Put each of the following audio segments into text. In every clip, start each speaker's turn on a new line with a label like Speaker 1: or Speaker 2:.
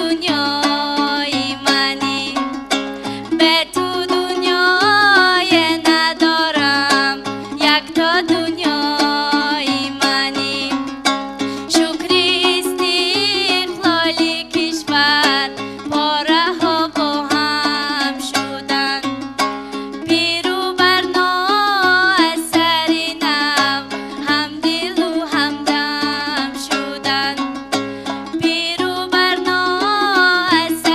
Speaker 1: دنیای منی، به تو دنیای ندارم، یک تا دنیای منی. شکری استقلالی کشور پاره ها با هم شدن، پیرو برنا اثری نو هم دل و همدم شدن. پیرو برنا اثری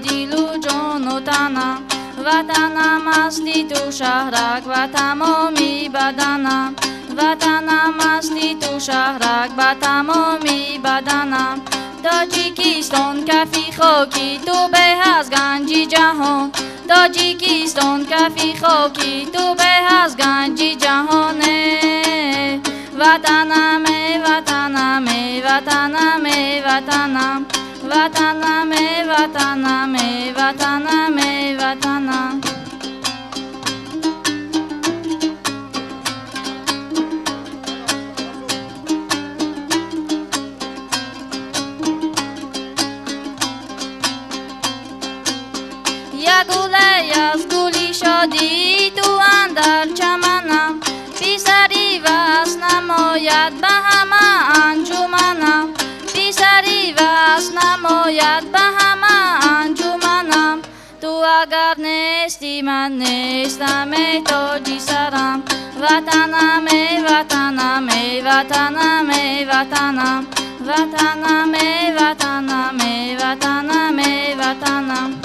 Speaker 1: دل و جان و تنم، وطنم اصلی تو شهرک و تمامی بدنم، وطنم اصلی تو شهرک و تمامی بدنم. تاجیکستان کفی خاکی تو به از گنجی جهان، تاجیکستان کفی خاکی تو به از گنجی جهانه. وطنم وطنم وطنم وطنم وطنم وطنم وطنم وطنم. یک گله از گلی شادی تو اندر چمنم، پسری وصل نماید به همه انجمنم، پسری وصل نماید به همه انجمنم. تو اگر نیستی من نیستم ای تاجی سرم، وطنم وطنم وطنم وطنم وطنم وطنم وطنم وطنم.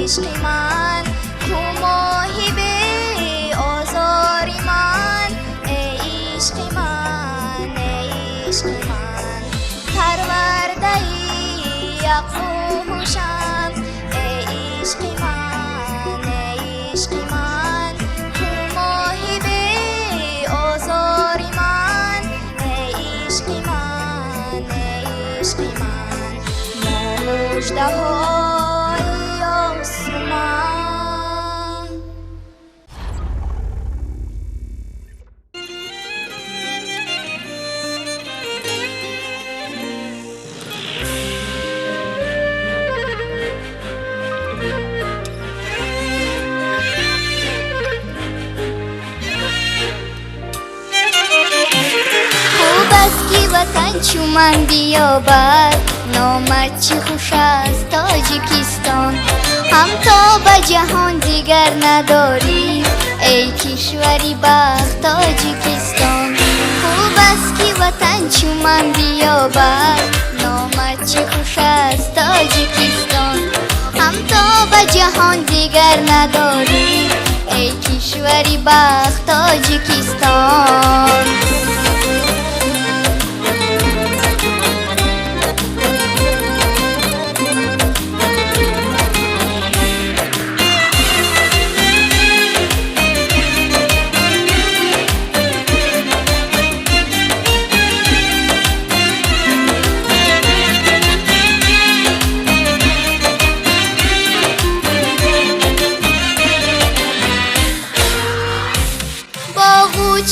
Speaker 2: عشق من تو محب آزار من ای عشق من ای عشق من پرورده عقل و هوشم اژدهای آسمان. وطن چو من بیابد نامت چه خوش است تاجیکستان. هم تا به جهان دیگر نداری ای کشوری بخت تاجیکستان. خوب است که وطن چو من بیابد نامت چه خوش است تاجیکستان. هم تا به جهان دیگر نداری ای کشوری بخت تاجیکستان.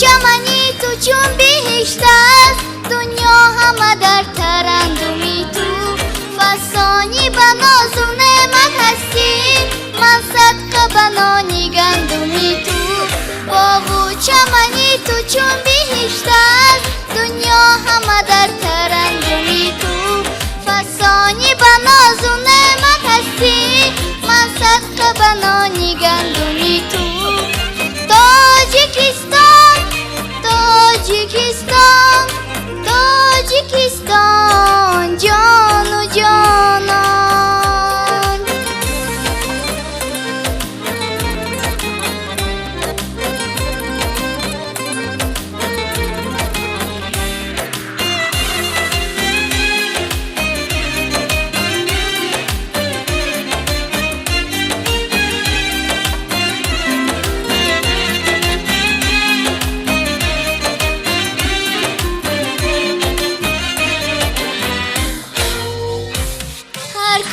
Speaker 2: چمنی تو چون بهشت است دنیا همه در ترندمی تو. فسانی به ناز و نعمت هستی من صدقه به نانی گندمی تو. باغ و چمنی تو چون بهشت است دنیا همه در ترندمی تو. فسانی به ناز و نعمت هستی من صدقه به نانی گندمی تو. تاجیکستان تاجیکستان تاجیکستان جان و جانان.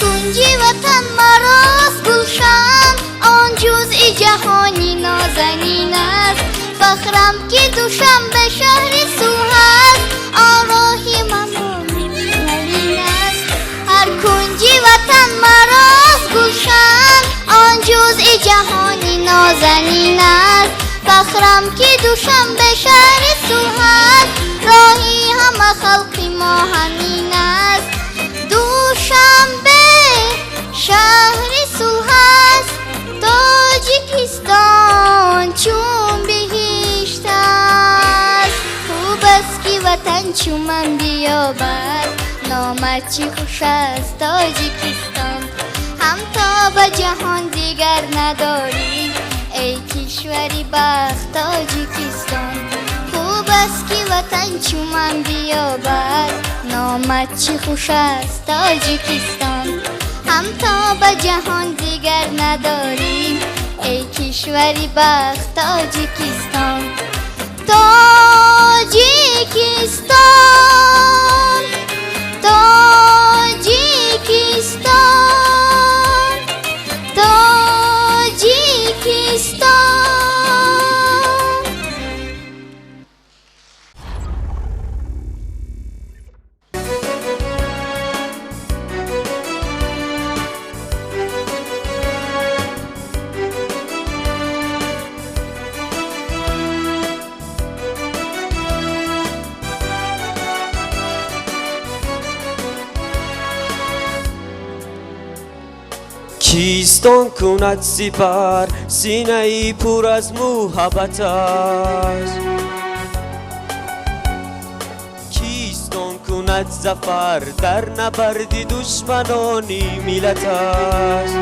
Speaker 2: کنجی وطن مراست گلشن آن جزئی جهانی نازنین است. فخرم که دوشنبه شهر سو هست آن راهی ممنون نوین است. هر کنجی وطن مراست گلشن آن جزئی جهانی نازنین است. فخرم که دوشنبه شهر سو هست راهی همه خلق ما همین است. دوشنبه شهر صلح است تاجیکستان چون بهشت است. خوب است که وطن چو من بیابد نامت چه خوش است تاجیکستان. هم تا به جهان دیگر نداری ای کشوری بخت تاجیکستان. خوب است که وطن چو من بیابد نامت چه خوش است تاجیکستان. هم تا به جهان دیگر نداریم ای کشوری بخت تاجیکستان. تاجیکستان تاجیکستان تاجیکستان.
Speaker 3: کیستان کند سپر سینه ای پر از محبت است. کیستان کند ظفر در نبرد دشمنانی ملت است.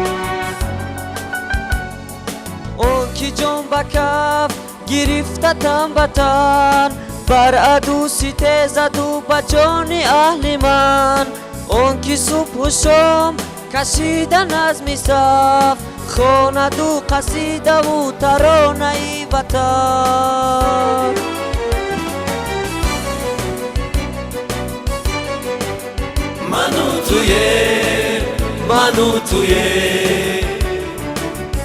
Speaker 3: آن که جان به کف گرفته تن به تن بر عدو ستیز زد و به جان اهل من. آن که صبح و شام کشیدن از صف خواند و قصیده و ترانه ای وطن.
Speaker 4: من و توی
Speaker 3: منو تویه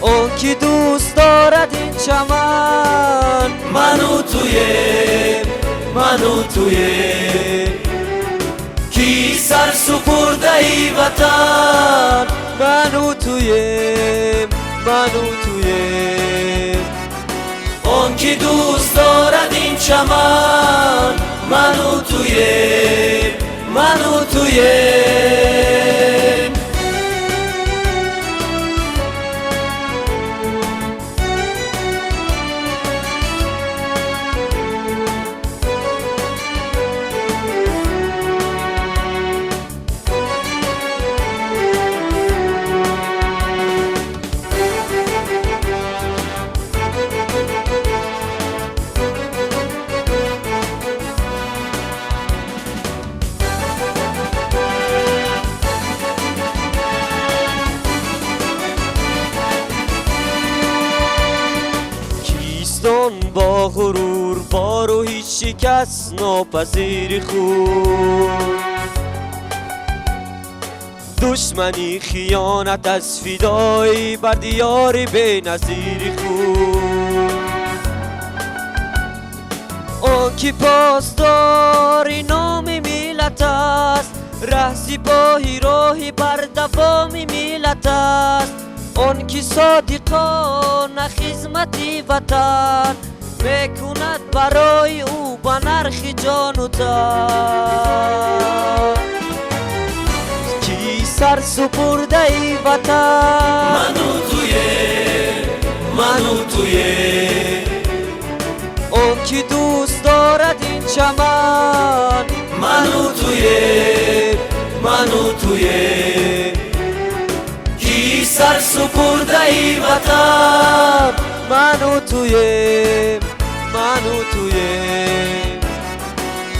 Speaker 3: اون کی دوست دارد این چمن منو تویه کی سر سپرده ای وطن منو تویه اون کی دوست دارد این چمن منو تویه با غرور بار و هیچ شکست ناپذیر خود دشمنی خیانت از فدایی بر دیار بی نظیر خود آن کی پاسداری نام ملت است ره سپاهی راهی بر دوام ملت است آن کی صادقانه خدمتی وطن میکند برای او به نرخ جان و تن کی سر سپرده ای وطن منو تویه اون کی دوست دارد این چمن منو تویه کی سر سپرده ای وطن منو تویه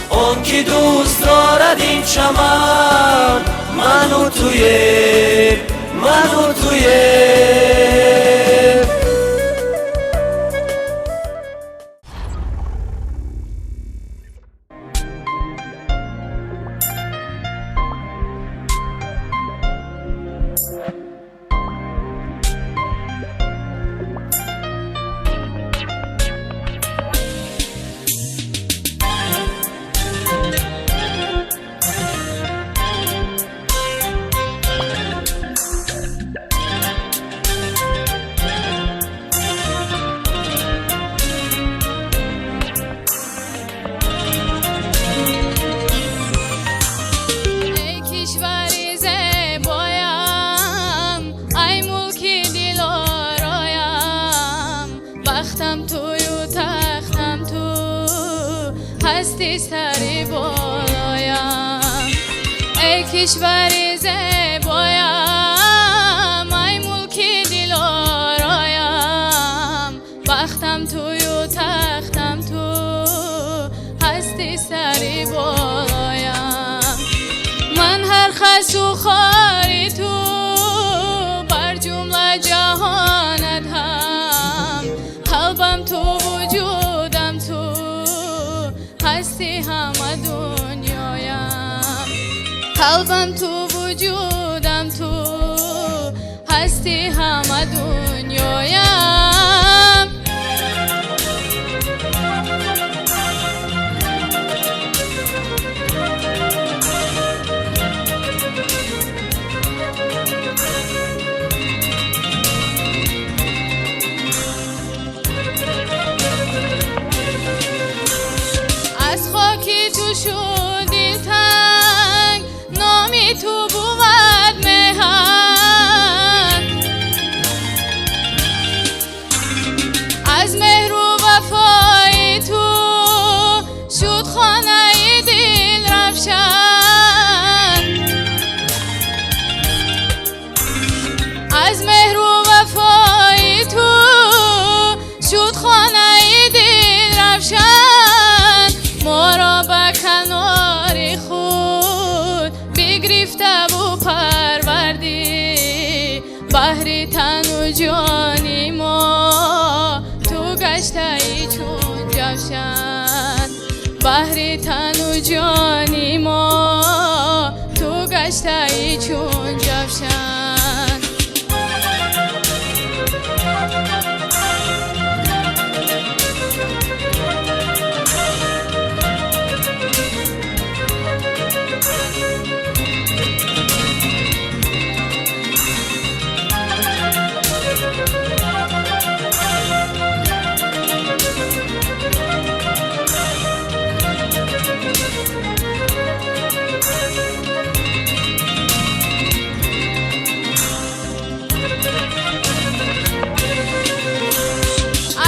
Speaker 3: اون کی دوست دارد این چمن منو تویه
Speaker 1: سری بالایم ای کشوری زیبایم ای ملکی دلارایم بختم توی و تختم تو هستی سری بالایم من هر خس و خاری تو بر جمله جهانت هم قلبم تو وجودم تو هستی همه دنیایم قلبم تو وجودم تو هستی همه دنیایم شدی تنگ نامی تو بود مهن از مهر و وفای تو شد خانه دل رفشن از مهر و وفای تو شد خانه دل رفشن ما را به کنار خود بگرفته و پروردی بحر تن و جانی ما تو گشته ای چون جوشن بحر تن و جانی ما تو گشته‌ای چون جوشن.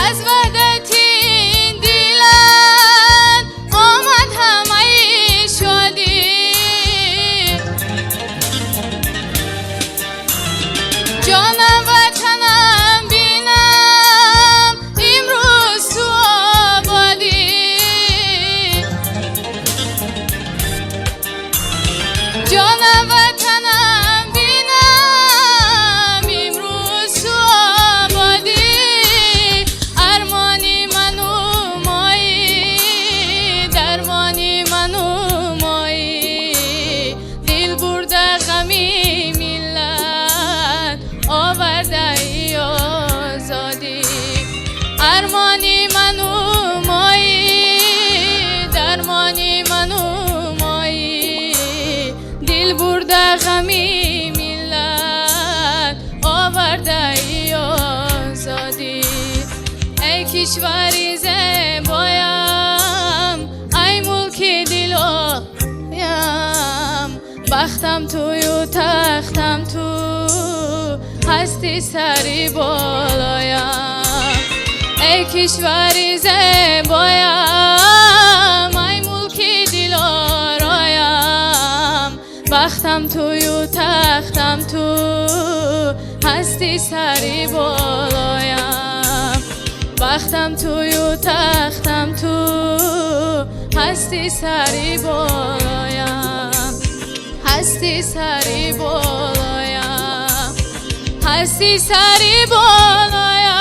Speaker 1: از وحدت این دیلم آمد همه شادی، جانم وطنم بینم امروز تو آبادی، جانم وطنم بینم امروز تو آبادی. ارمانی منو مایی، درمانی منو مایی، دل برده غمی ملت آورده ای آزادی. ارمانی منو مایی، درمانی منو مایی، دل برده غمی ملت آورده ای آزادی. ای کشوری زیبایم، ای ملک دلایم، بختم توی و تختم تو، هستی سری بالایم. ای کشوری زیبایم، ای ملک دلارایم، بختم توی و تختم تو، هستی سری بالایم. بختم توی و تختم تو، هستی سری بالایم، هستی سری بالایم، هستی سری بالایم.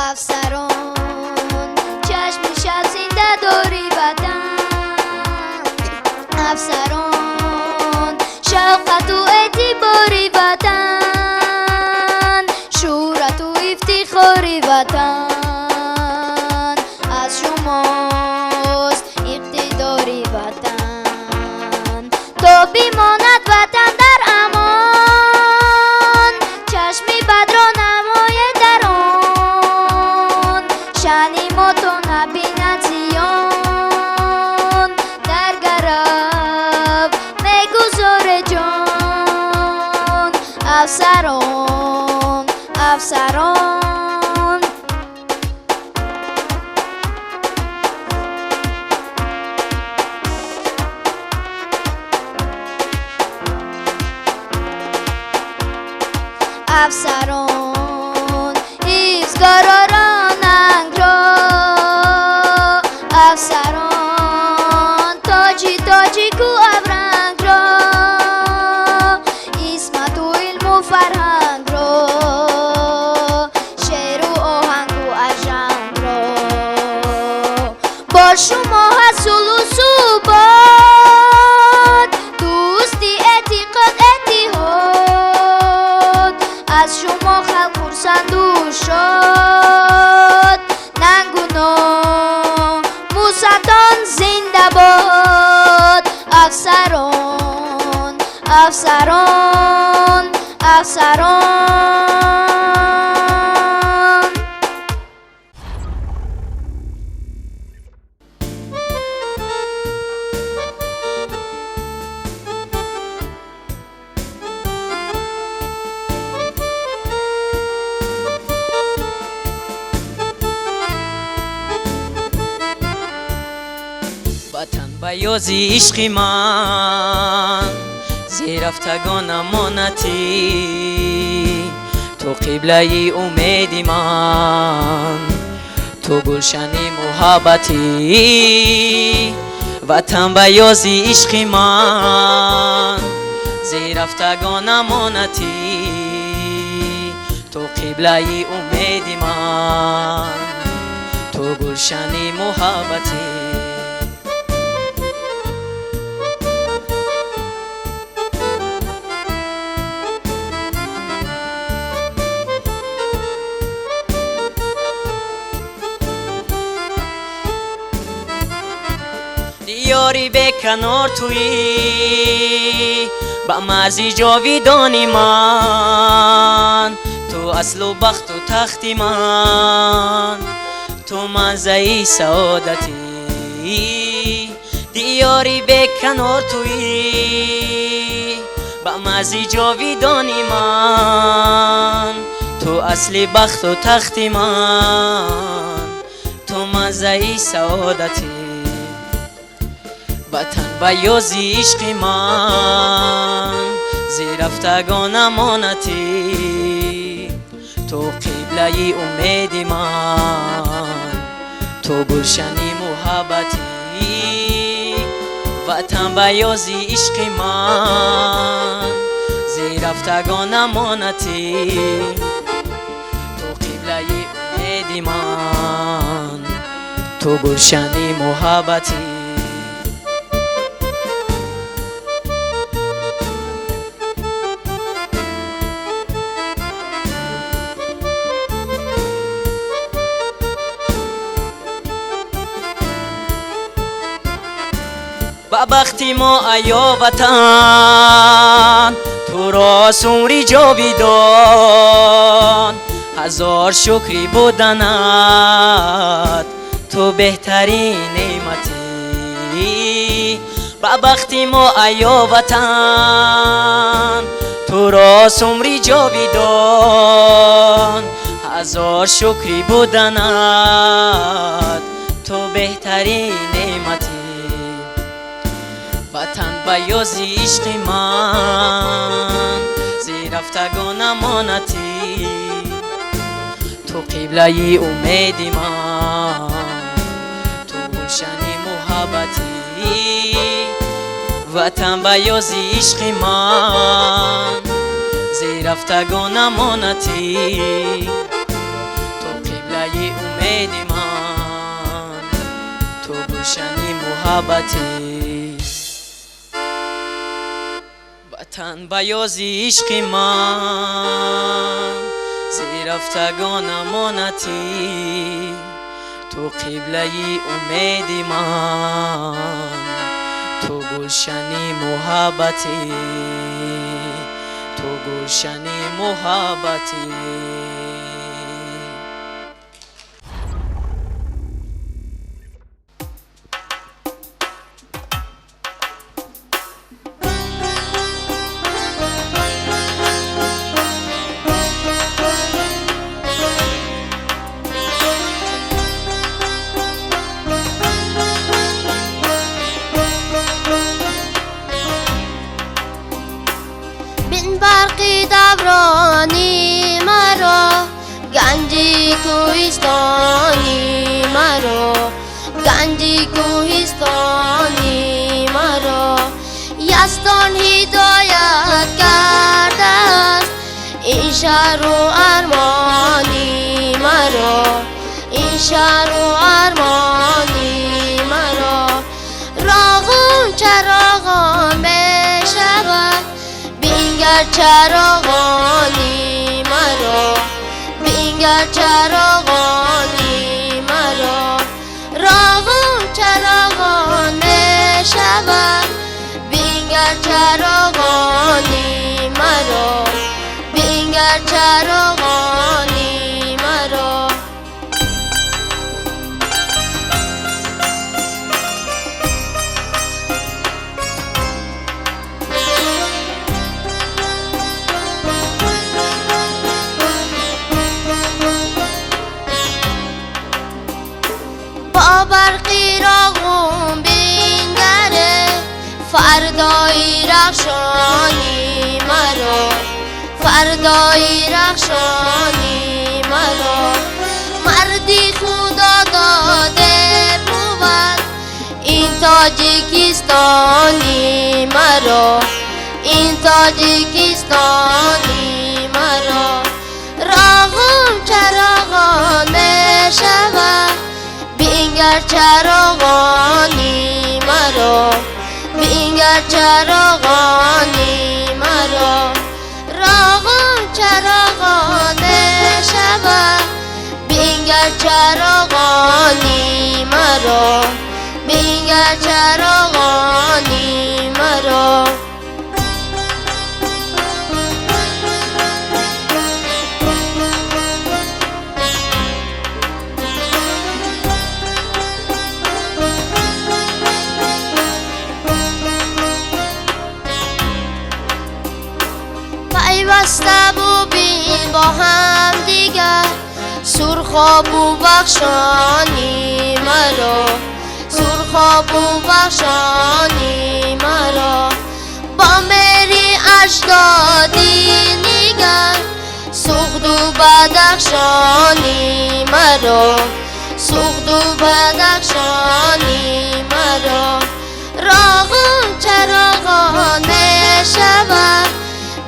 Speaker 2: افسران چشم شب زنده داری وطن، افسران شوقت و اعتباری وطن، شورت و افتخاری وطن، از شماست اقتداری وطن. تا بماند وطن در امان، چشمی بد را نماید در آن، شانی ما تو نبیند زیان، در گرف میگذار جان. افسران افسران افسران ایزگارانند را، افسران تاجی کو ابرنگ را، اسمت و علم و فرهنگ را، شعر و آهنگ و اشنگ را. با شما حصول و ثبات، دوستی اعتقاد اتحاد، از شما خلق خرسند و شاد. ننگونا موسطان زنده باد. افسران افسران افسران
Speaker 3: بیازی عشق من زیرفتگان امانتی تو قبله امید من تو گلشنی محبتی وطن بیازی عشق من زیرفتگان امانتی تو قبله امید من تو گلشنی محبتی دیاری به کنار تویی با مرزی جاویدانی من تو اصل و بخت و تختی من تو منزعی سعادتی دیاری به کنار تویی با مرزی جاویدانی من تو اصل بخت و تختی من تو منزعی سعادتی وطن بیازی عشق من زیرفتگان امانتی تو قبله امید من تو گلشنی محبتی وطن بیازی عشق من زیرفتگان امانتی تو قبله امید من تو گلشنی محبتی با بختی ما ایا وطن تو را سمری جاویدان هزار شکری بودنت تو بهترین نعمتی با بختی ما ایا وطن تو را سمری جاویدان هزار شکری بودنت تو بهترین نعمتی وطن بیازی عشق من زیرفتگان امانتی تو قبله امید من تو گلشنی محبتی وطن بیازی عشق من زیرفتگان امانتی تو قبله امید من تو گلشنی محبتی وطن بیازی عشق من زیرفتگان امانتی تو قبله امید من تو گلشنی محبتی تو گلشنی محبتی
Speaker 2: برقی دورانی مرا گنجی کوهستانی مرا گنجی کوهستانی مرا یزدان هدایت کرده است این شهر و ارمانی مرا این شهر و ارمانی مرا راغون چراغان بشود بینگر چراغانی مرا بینگر چراغانی مرا راغون چراغان بشود بینگر چراغانی مرا بینگر چراغانی مرا بخشانی مرا، فردایی رخشانی مرا. مردی خدا داده بود این تاجیکستانی مرا، این تاجیکستانی مرا. راغون چراغانه شود بینگر چراغانی مرا، بینگر چراغانی مرا. راغون چراغانه شود بینگر چراغانی مرا، بینگر چراغانی مرا. پیوسته بین با هم دیگر سرخاب و بخشانی مرا، سرخاب و بخشانی مرا. با مری اجدادی نیگر سخت و بدخشانی مرا، سخت و بدخشانی مرا. راغون چراغانه شود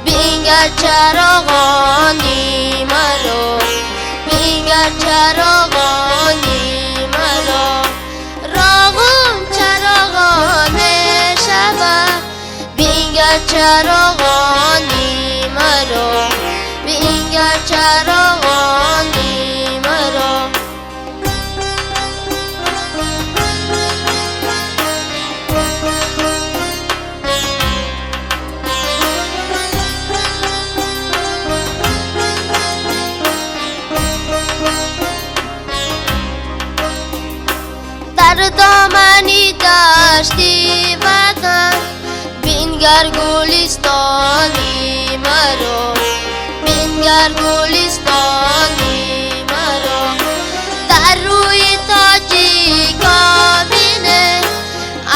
Speaker 2: بینگر چراغانی مرا، بینگر چراغانی مرا. راغون چراغانه شود بینگر چراغانی مرا، بینگر چراغانی مرا. در دامنی دشتی وطن بینگر گلستانی مرا، بینگر گلستانی مرا. در روی تاجیکا بینه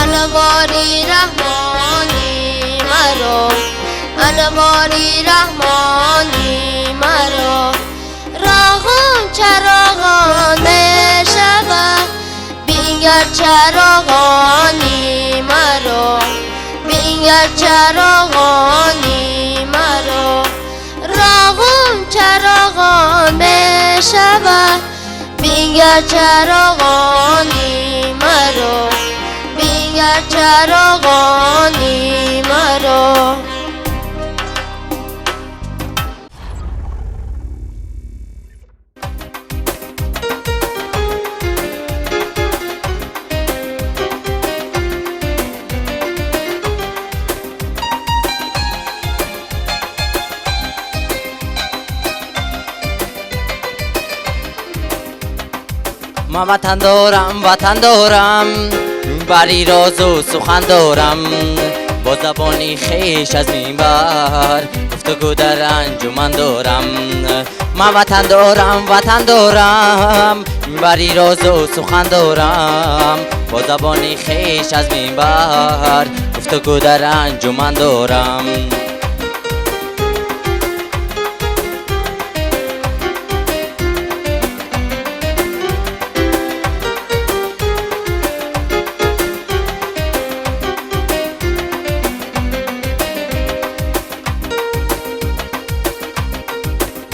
Speaker 2: انواری رحمانی مرا، انواری رحمانی مرا. راغون چراغانه شود بینگر چراغانی مرا، بینگر چراغانی مرا. راغون چراغانه شود بینگر چراغانی مرا، بینگر چراغانی مرا.
Speaker 3: من وطن دارم، وطن دارم، بری راز و سخن دارم. با زبانی خیش از منبر گفتگو در انجمن دارم. من وطن دارم، وطن دارم، بری راز و سخن دارم. با زبانی خیش از منبر گفتگو در انجمن دارم.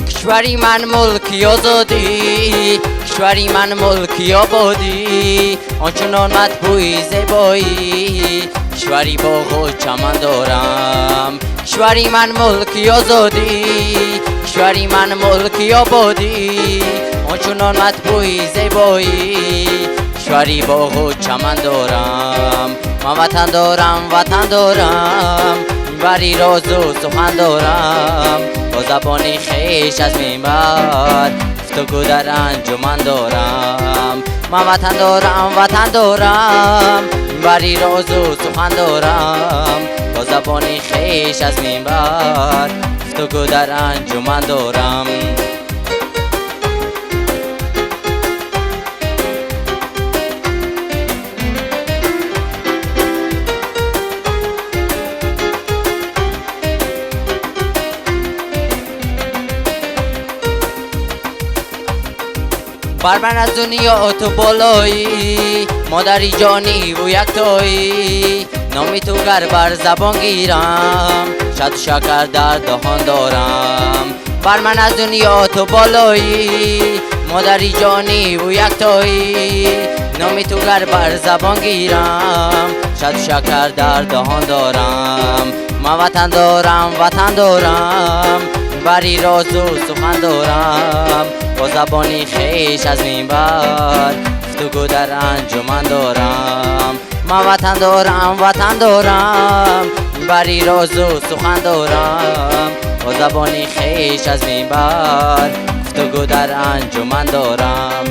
Speaker 3: کشوری من ملکی آزادی، کشوری من ملکی آبادی. آنچنان مطبوعی زیبایی، کشوری باغ و چمن دارم. کشوری من ملکی آزادی، کشوری من ملکی آبادی. آنچنان مطبوعی زیبایی، کشوری باغ و چمن دارم. من وطن دارم، وطن دارم، بری راز و سخن دارم. با زبانی خیش از منبر گفتگو در انجمن دارم. من وطن دارم، وطن دارم، بری راز و سخن دارم. با زبانی خیش از منبر گفتگو در انجمن دارم.
Speaker 4: بر من از دنیا تو بالایی، مادری جانی و یکتایی. نامی تو گر بر زبان گیرم، شد و شکر در دهان دارم. بر من از دنیا تو بالایی، مادری جانی و یکتایی. نامی تو گر بر زبان گیرم، شد و شکر در دهان دارم. من وطن دارم، وطن دارم، بری راز و سخن دارم. با زبانی خیش از منبر گفتگو در انجمن دارم. من وطن دارم، وطن دارم، بری راز و سخن دارم. با زبانی خیش از منبر گفتگو در انجمن دارم.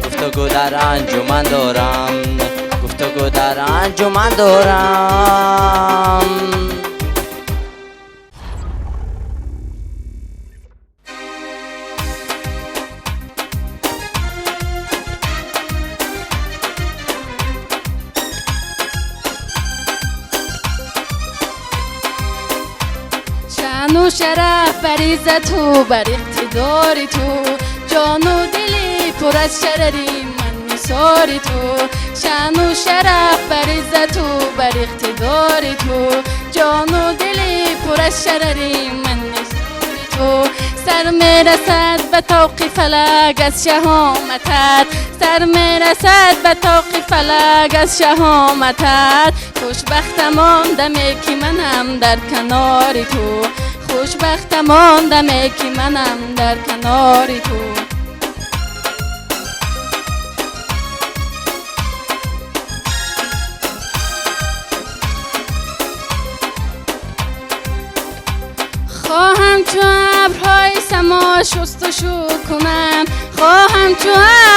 Speaker 4: گفتگو در انجمن دارم. گفتگو در انجمن دارم.
Speaker 1: شان و شرف بر عزت و بر اقتدار تو، جان و دلی پر از شرری من نثار تو. شان و شرف بر عزت و بر اقتدار تو، جان و دلی پر از شرری من نثار تو. سر میرسد به طوق فلک از شهامتت، سر میرسد به طوق فلک از شهامتت. خوشبختم آن دمی که منم در کنار تو، خوشبختم آن دمی که منم در کنار تو. خواهم چو ابرهای سما شستشو کنم، خواهم چو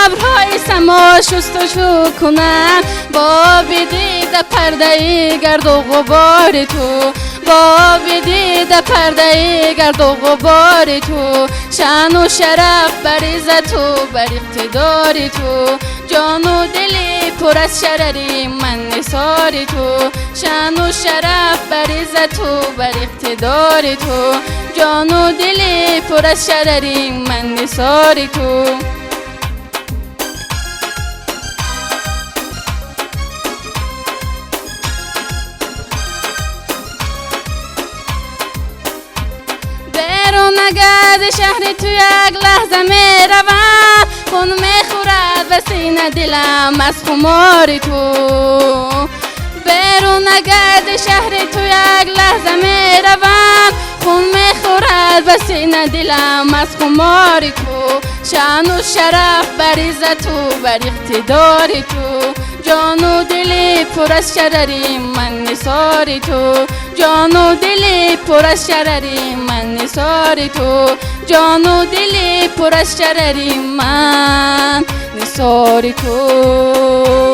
Speaker 1: ابرهای سما شستشو کنم. با بدید پرده گرد و غبار تو، با بدید پرده گرد و غبار تو. شان و شرف بر عزت و بر اقتدار تو، جان و دلی پر از شرری من نثار تو. شان و شرف بر عزت و بر اقتدار تو، جان و دلی پر از شرری من نثار تو. نگرد شهر تو یک لحظه می روم، خون می خورد و سینه دلم از خمار تو. بیرون نگرد شهر تو یک لحظه می روم، خون می خورد و سینه دلم از خمار تو. شان و شرف بر عزت و بر اقتدار تو، جان و دلی پر از شرری من نثار تو. جان و دلی پر از شرری من نثار تو، جان و دلی پر از شرری من نثار تو.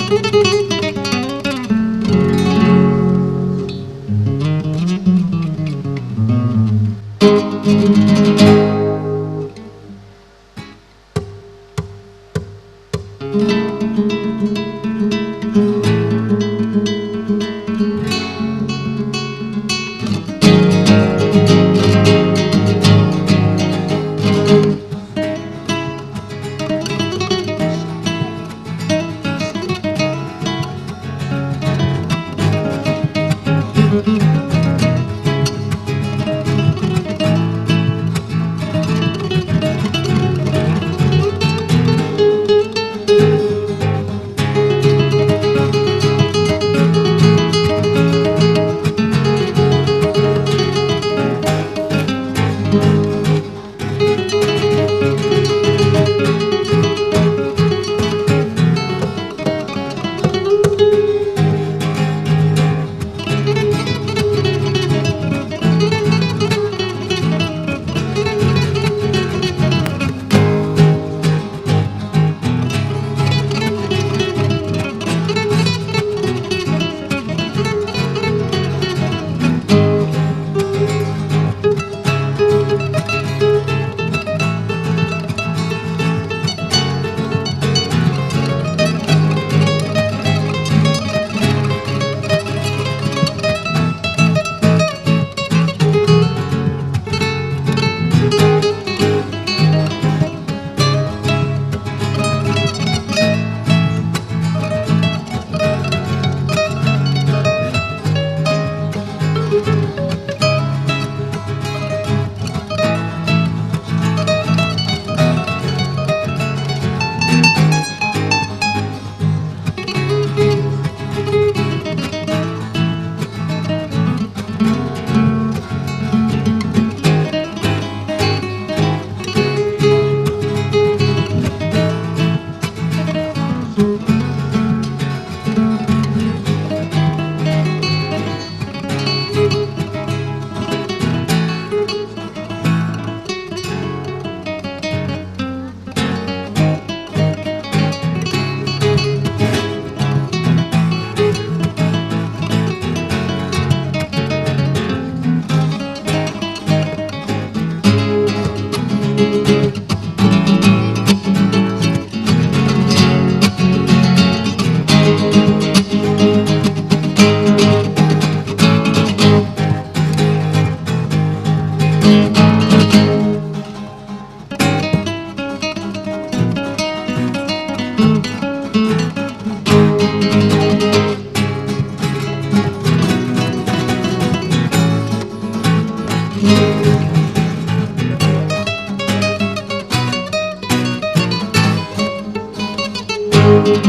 Speaker 2: Thank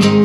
Speaker 2: you.